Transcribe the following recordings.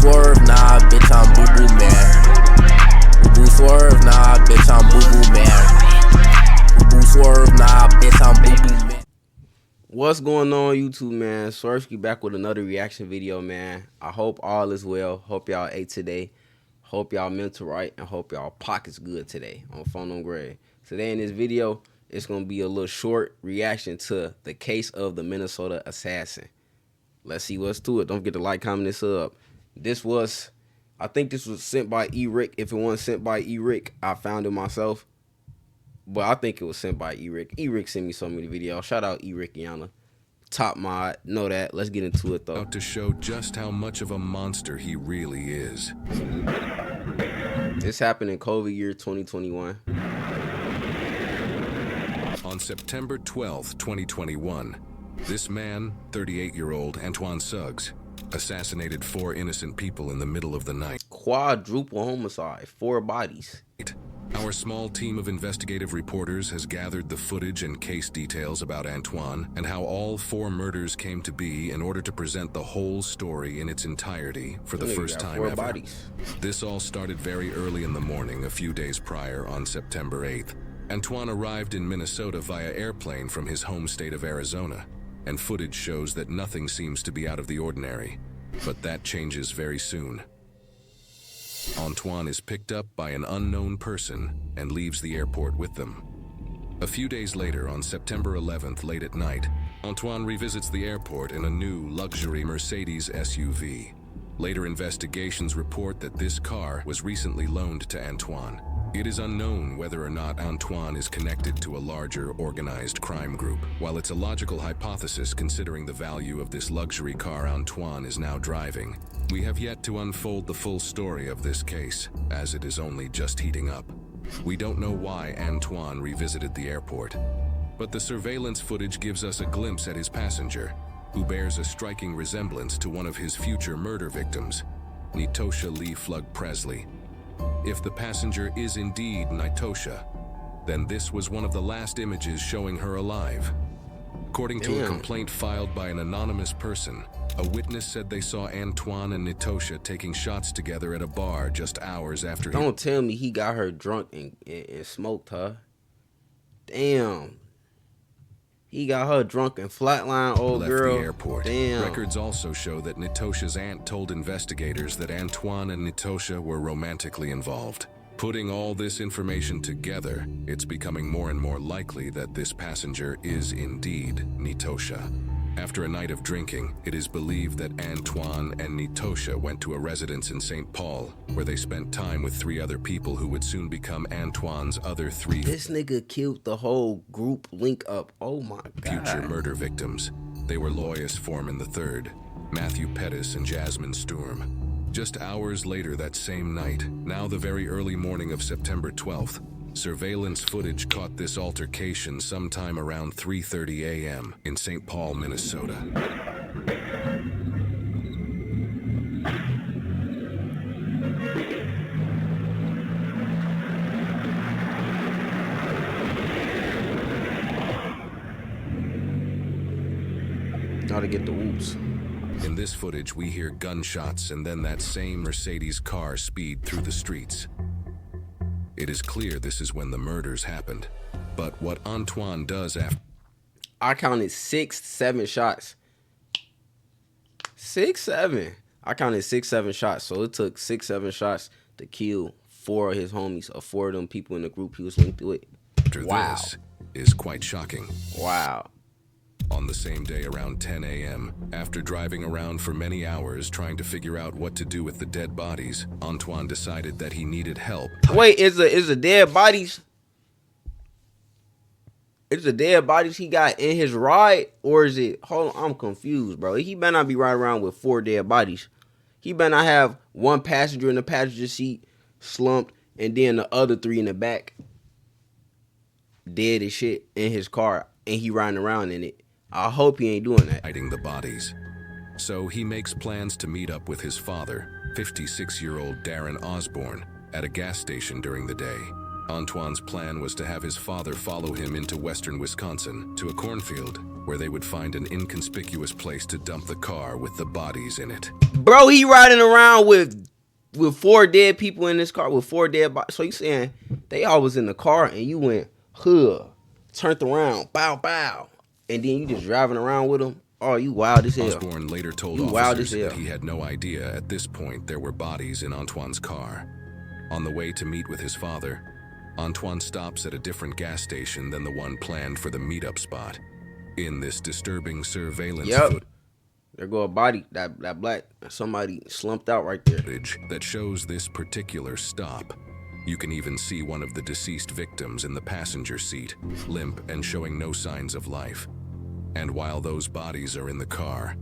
swerve, nah, bitch, I'm boo-boo man. Boo-boo swerve, nah, bitch, I'm boo-boo man. Boo-boo swerve, nah, bitch, I'm boo-boo man. What's going on, YouTube, man? SwerveSkii back with another reaction video, man. I hope all is well. Hope y'all ate today. Hope y'all mental right, and hope y'all pockets good today on Phone on Grade. Today in this video, it's gonna be a little short reaction to the case of the Minnesota assassin. Let's see what's to it. Don't forget to like, comment, and sub. I think this was sent by E-Rick. If it wasn't sent by E-Rick, I found it myself. But I think it was sent by E-Rick. E-Rick sent me so many videos. Shout out E-Rick Yana. Top mod. Know that. Let's get into it, though. Out to show just how much of a monster he really is. This happened in COVID year 2021. On September 12th, 2021, this man, 38-year-old Antoine Suggs, assassinated 4 innocent people in the middle of the night. Quadruple homicide. 4 bodies. Our small team of investigative reporters has gathered the footage and case details about Antoine and how all 4 murders came to be in order to present the whole story in its entirety for the first time ever. Bodies. This all started very early in the morning, a few days prior, on September 8th. Antoine arrived in Minnesota via airplane from his home state of Arizona, and footage shows that nothing seems to be out of the ordinary. But that changes very soon. Antoine is picked up by an unknown person and leaves the airport with them. A few days later, on September 11th, late at night, Antoine revisits the airport in a new luxury Mercedes SUV. Later investigations report that this car was recently loaned to Antoine. It is unknown whether or not Antoine is connected to a larger organized crime group. While it's a logical hypothesis considering the value of this luxury car Antoine is now driving, we have yet to unfold the full story of this case, as it is only just heating up. We don't know why Antoine revisited the airport, but the surveillance footage gives us a glimpse at his passenger, who bears a striking resemblance to one of his future murder victims, Nitosha Lee Flug Presley. If the passenger is indeed Nitosha, then this was one of the last images showing her alive. According to a complaint filed by an anonymous person, a witness said they saw Antoine and Nitosha taking shots together at a bar just hours after he— Don't tell me he got her drunk and smoked her. Damn. He got her drunk and flatline old left girl. the airport. Damn. Records also show that Nitosha's aunt told investigators that Antoine and Nitosha were romantically involved. Putting all this information together, it's becoming more and more likely that this passenger is indeed Nitosha. After a night of drinking, it is believed that Antoine and Nitosha went to a residence in St. Paul, where they spent time with 3 other people who would soon become Antoine's other 3 This nigga killed the whole group link up. Oh my God. future murder victims. They were Lois Foreman III, Matthew Pettis, and Jasmine Sturm. Just hours later that same night, now the very early morning of September 12th, surveillance footage caught this altercation sometime around 3:30 a.m. in St. Paul, Minnesota. How to get the whoops. In this footage, we hear gunshots and then that same Mercedes car speed through the streets. It is clear this is when the murders happened. But what Antoine does after— I counted 6, 7 shots. 6, 7. I counted 6, 7 shots. So it took 6, 7 shots to kill 4 of his homies, or 4 of them people in the group he was linked with. Wow. This is quite shocking. Wow. On the same day around 10 a.m., after driving around for many hours trying to figure out what to do with the dead bodies, Antoine decided that he needed help. Wait, is the dead bodies? Is the dead bodies he got in his ride, or is it? Hold on, I'm confused, bro. He better not be riding around with 4 dead bodies. He better not have 1 passenger in the passenger seat slumped, and then the other 3 in the back dead as shit in his car, and he riding around in it. I hope he ain't doing that. Hiding the bodies. So he makes plans to meet up with his father, 56-year-old Darren Osborne, at a gas station during the day. Antoine's plan was to have his father follow him into western Wisconsin to a cornfield where they would find an inconspicuous place to dump the car with the bodies in it. Bro, he riding around with 4 dead people in this car, with 4 dead bodies. So you saying they all was in the car and you went, turned around, bow, bow, and then you just driving around with them? Oh, you wild as hell. Osborne later told officers that he had no idea at this point there were bodies in Antoine's car. On the way to meet with his father, Antoine stops at a different gas station than the one planned for the meetup spot. In this disturbing surveillance there go a body, that black, somebody slumped out right there. Footage that shows this particular stop. You can even see one of the deceased victims in the passenger seat, limp and showing no signs of life. And while those bodies are in the car,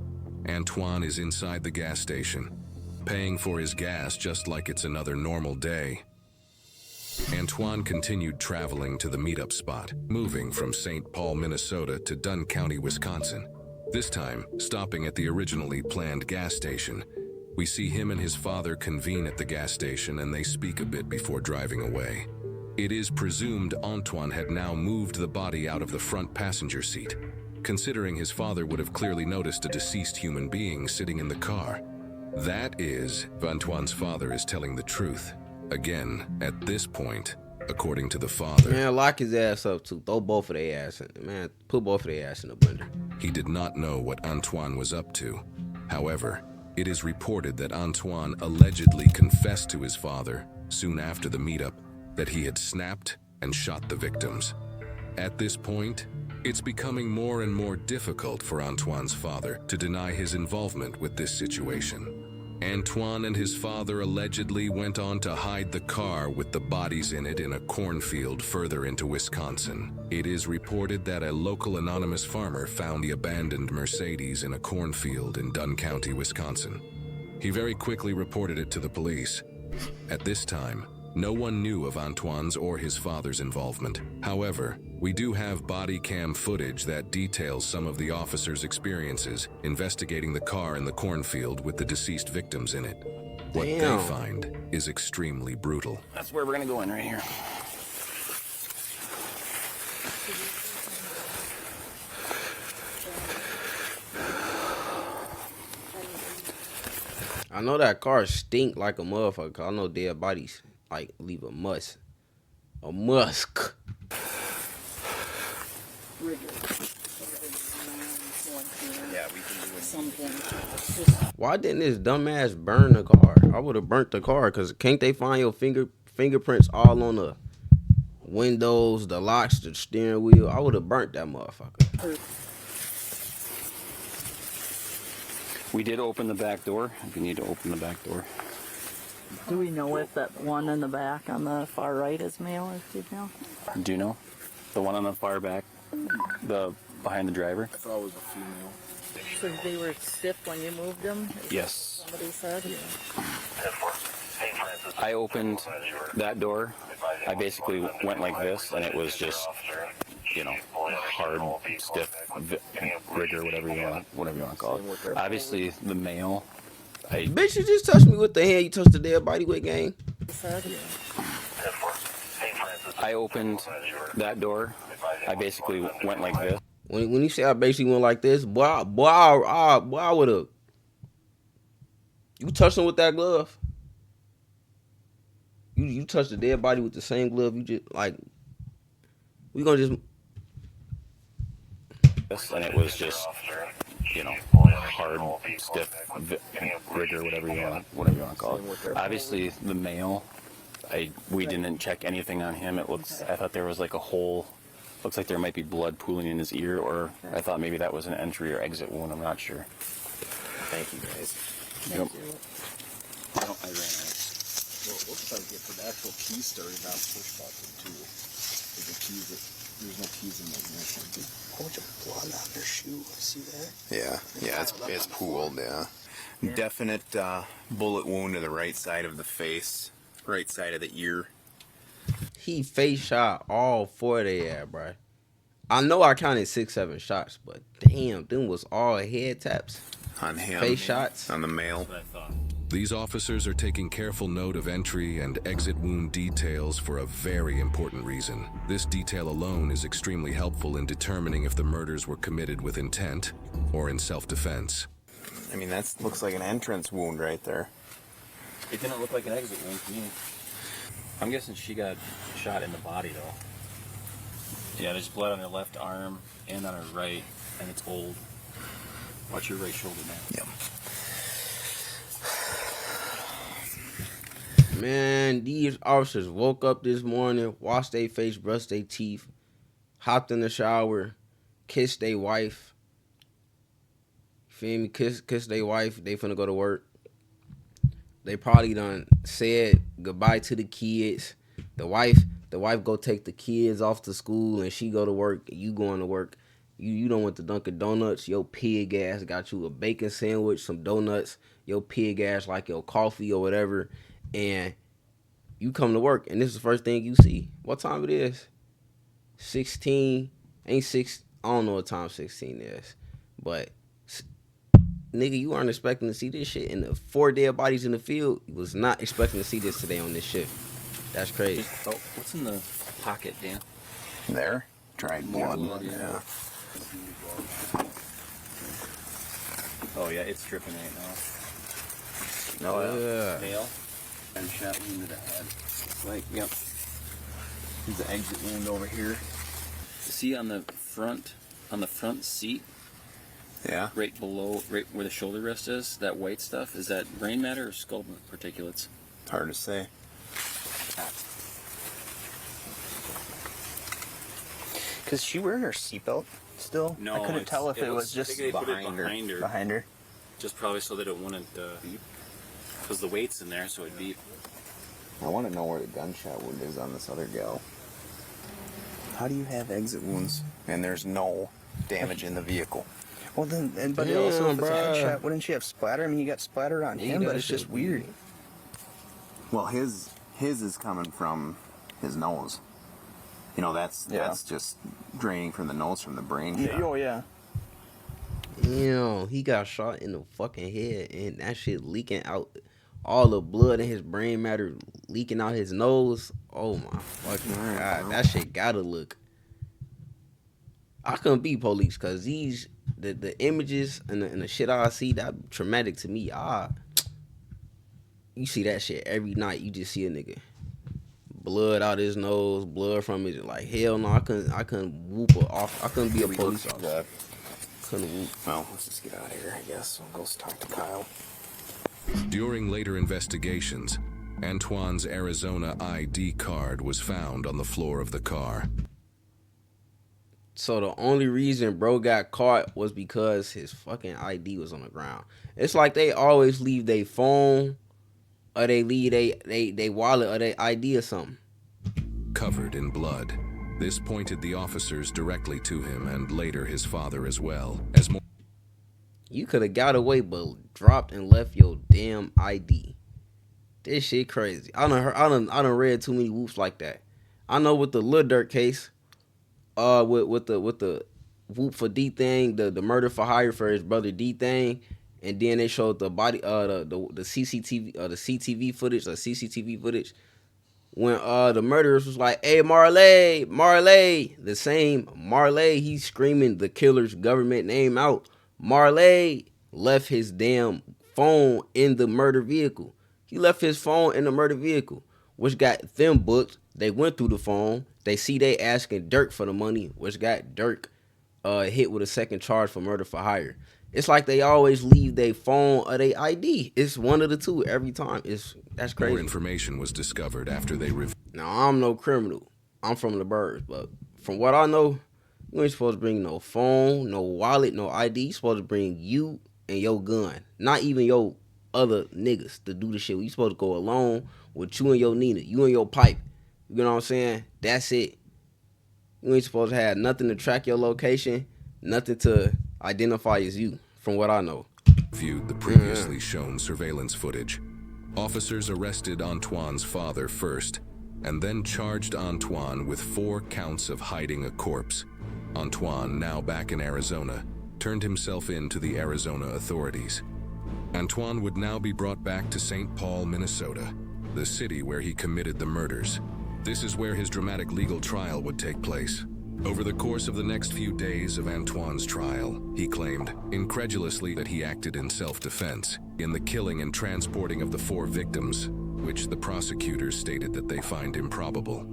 Antoine is inside the gas station, paying for his gas just like it's another normal day. Antoine continued traveling to the meetup spot, moving from St. Paul, Minnesota to Dunn County, Wisconsin. This time, stopping at the originally planned gas station. We see him and his father convene at the gas station and they speak a bit before driving away. It is presumed Antoine had now moved the body out of the front passenger seat, considering his father would have clearly noticed a deceased human being sitting in the car. That is, if Antoine's father is telling the truth. Again, at this point, according to the father, man, lock his ass up too. Throw both of their ass in. Man, put both of their ass in the blender. He did not know what Antoine was up to. However, it is reported that Antoine allegedly confessed to his father, soon after the meetup, that he had snapped and shot the victims. At this point, it's becoming more and more difficult for Antoine's father to deny his involvement with this situation. Antoine and his father allegedly went on to hide the car with the bodies in it in a cornfield further into Wisconsin. It is reported that a local anonymous farmer found the abandoned Mercedes in a cornfield in Dunn County, Wisconsin. He very quickly reported it to the police. At this time, no one knew of Antoine's or his father's involvement. However, we do have body cam footage that details some of the officers' experiences investigating the car in the cornfield with the deceased victims in it. What they find is extremely brutal. That's where we're gonna go in right here. I know that car stink like a motherfucker. I know dead bodies like leave a musk. A musk. Yeah, we can do something. Why didn't this dumbass burn the car? I would have burnt the car, because can't they find your fingerprints all on the windows, the locks, the steering wheel? I would have burnt that motherfucker. We did open the back door. If you need to open the back door. Do we know if that one in the back on the far right is male or female? Do you know? The one on the far back? The behind the driver? I thought it was a female. So they were stiff when you moved them? Yes. Somebody said? I opened that door. I basically went like this, and it was just, you know, hard, stiff, rigor, whatever you want to call it. Obviously, the male. Bitch, you just touched me with the hand you touched the dead body with, gang. I opened that door. I basically went like this. When you say I basically went like this, boy, I would have. You touched him with that glove. You touched the dead body with the same glove. You just like. We gonna just. And it was just, you know, hard, stiff, rigor, whatever you want to call it. Obviously, the male. We didn't check anything on him. I thought there was like a hole. Looks like there might be blood pooling in his ear, or I thought maybe that was an entry or exit wound. I'm not sure. Thank you, guys. Yep. I ran out. Well, we'll try to get to the actual key story about push button too. The keys, there's no keys in the ignition. A bunch of blood on their shoe. See that? Yeah, it's pooled. Yeah. Definite bullet wound to the right side of the face, right side of the ear. He face shot all 4 of their ass, bro. I know I counted 6-7 shots, but damn, them was all head taps. On him. Face shots. On the male. That's what I thought. These officers are taking careful note of entry and exit wound details for a very important reason. This detail alone is extremely helpful in determining if the murders were committed with intent or in self-defense. I mean, that looks like an entrance wound right there. It didn't look like an exit wound to me. I'm guessing she got shot in the body, though. Yeah, there's blood on her left arm and on her right, and it's old. Watch your right shoulder, man. Yep. Man, these officers woke up this morning, washed their face, brushed their teeth, hopped in the shower, kissed their wife. Feel me? Kiss their wife. They finna go to work. They probably done said goodbye to the kids. The wife go take the kids off to school and she go to work. You going to work. You don't want the Dunkin' Donuts. Your pig ass got you a bacon sandwich, some donuts. Your pig ass like your coffee or whatever. And you come to work and this is the first thing you see. What time it is? 16. Ain't 6. I don't know what time 16 is. But nigga, you aren't expecting to see this shit. And the 4 dead bodies in the field, you was not expecting to see this today on this shift. That's crazy. Oh, what's in the pocket, Dan? There? Dried blood. Yeah. Oh, yeah, it's dripping right now. No, Yeah. Tail. And shot wound to the head. Like, yep. There's the exit wound over here. See on the front seat, Yeah. right below, right where the shoulder rest is, that white stuff, is that brain matter or skull particulates? It's hard to say. Cause she wearing her seatbelt still? No, I couldn't tell if it was I just think they put it behind her. her. Behind her. Just probably so that it wouldn't beep. Because the weight's in there, so it'd beep. I want to know where the gunshot wound is on this other gal. How do you have exit wounds and there's no damage in the vehicle? Well then, but Damn, also if it's a bruh. headshot, wouldn't she have splatter? I mean, you got splatter on Yeah, him, but that it's just shit weird. Well, his is coming from his nose. You know, that's just draining from the nose from the brain. Yeah, oh yeah. He got shot in the fucking head and that shit leaking out. All the blood in his brain matter leaking out his nose. Oh my fucking god. That shit gotta look. I couldn't be police because the images and the shit I see, that traumatic to me. You see that shit every night. You just see a nigga. Blood out his nose, blood from his, like, hell no, I couldn't whoop off. I couldn't be a police officer. Couldn't whoop. Well, let's just get out of here, I guess. We'll go talk to Kyle. During later investigations, Antoine's Arizona ID card was found on the floor of the car. So the only reason bro got caught was because his fucking ID was on the ground. It's like they always leave their phone or they leave they wallet or their ID or something. Covered in blood. This pointed the officers directly to him and later his father as well. As more You could have got away but dropped and left your damn ID. This shit crazy. I done read too many whoops like that. I know with the Lil Durk case, with the whoop for D thing, the murder for hire for his brother D thing, and then they showed the body the CCTV the CCTV footage when the murderers was like, "Hey Marley," the same Marley, he's screaming the killer's government name out. Marley left his damn phone in the murder vehicle. He left his phone in the murder vehicle, which got them booked. They went through the phone. They see they asking Durk for the money, which got Durk hit with a second charge for murder for hire. It's like they always leave their phone or their ID. It's one of the two every time. That's crazy. more information was discovered after they Now, I'm no criminal. I'm from the burbs, but from what I know, you ain't supposed to bring no phone, no wallet, no ID. You supposed to bring you and your gun. Not even your other niggas to do the shit. You supposed to go alone with you and your Nina, you and your pipe. You know what I'm saying? That's it. You ain't supposed to have nothing to track your location, nothing to identify as you, from what I know. viewed the previously shown surveillance footage. Officers arrested Antoine's father first, and then charged Antoine with 4 counts of hiding a corpse. Antoine, now back in Arizona, turned himself in to the Arizona authorities. Antoine would now be brought back to St. Paul, Minnesota, the city where he committed the murders. This is where his dramatic legal trial would take place. Over the course of the next few days of Antoine's trial, he claimed, incredulously, that he acted in self-defense in the killing and transporting of the 4 victims, which the prosecutors stated that they find improbable.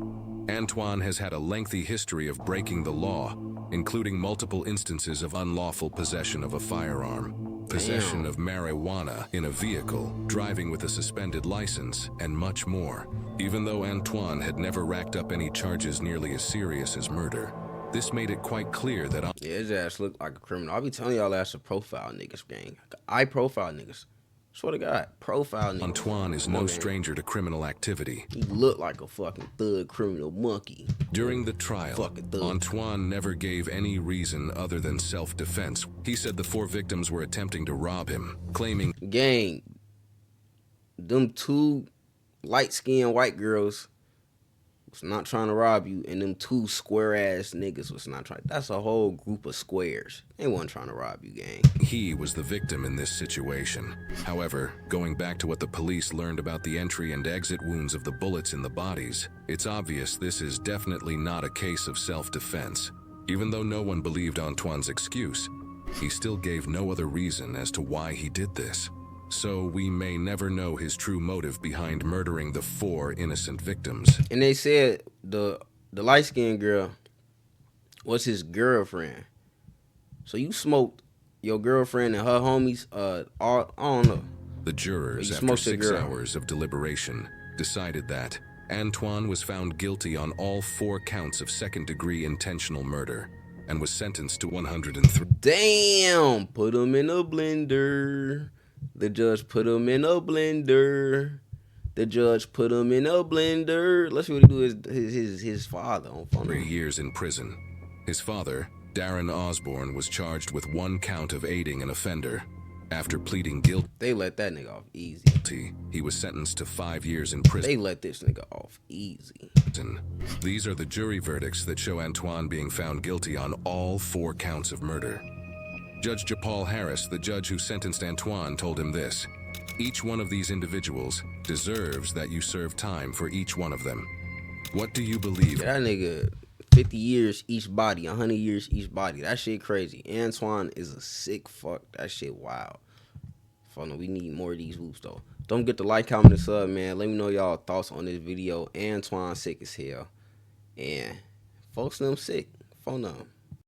Antoine has had a lengthy history of breaking the law, including multiple instances of unlawful possession of a firearm, possession of marijuana in a vehicle, driving with a suspended license, and much more. Even though Antoine had never racked up any charges nearly as serious as murder, this made it quite clear that Yeah, his ass looked like a criminal. I'll be telling y'all that's a profile niggas, gang. I profile niggas. Swear to God, profile niggas. Antoine is no stranger to criminal activity. He looked like a fucking thug criminal monkey. During the trial, Antoine never gave any reason other than self-defense. He said the 4 victims were attempting to rob him, claiming, gang, them 2 light-skinned white girls was not trying to rob you, and them 2 square-ass niggas was not trying. That's a whole group of squares. They wasn't trying to rob you, gang. He was the victim in this situation. However, going back to what the police learned about the entry and exit wounds of the bullets in the bodies, it's obvious this is definitely not a case of self-defense. Even though no one believed Antoine's excuse, he still gave no other reason as to why he did this. So we may never know his true motive behind murdering the 4 innocent victims. And they said the light-skinned girl was his girlfriend. So you smoked your girlfriend and her homies, I don't know. The jurors, after 6 hours of deliberation, decided that Antoine was found guilty on all 4 counts of second-degree intentional murder and was sentenced to 103. Damn! Put him in a blender. The judge put him in a blender. The judge put him in a blender. Let's see what he do his father on phone. 3 years in prison. His father, Darren Osborne, was charged with 1 count of aiding an offender. After pleading guilty, they let that nigga off easy. He was sentenced to 5 years in prison. They let this nigga off easy. These are the jury verdicts that show Antoine being found guilty on all 4 counts of murder. Judge Paul Harris, the judge who sentenced Antoine, told him this: each one of these individuals deserves that you serve time for each one of them. What do you believe? Yeah, that nigga, 50 years each body, 100 years each body. That shit crazy. Antoine is a sick fuck. That shit wild. Fuck, we need more of these whoops, though. Don't forget to like, comment, and sub, man. Let me know y'all thoughts on this video. Antoine sick as hell. And folks, them sick. Phone them.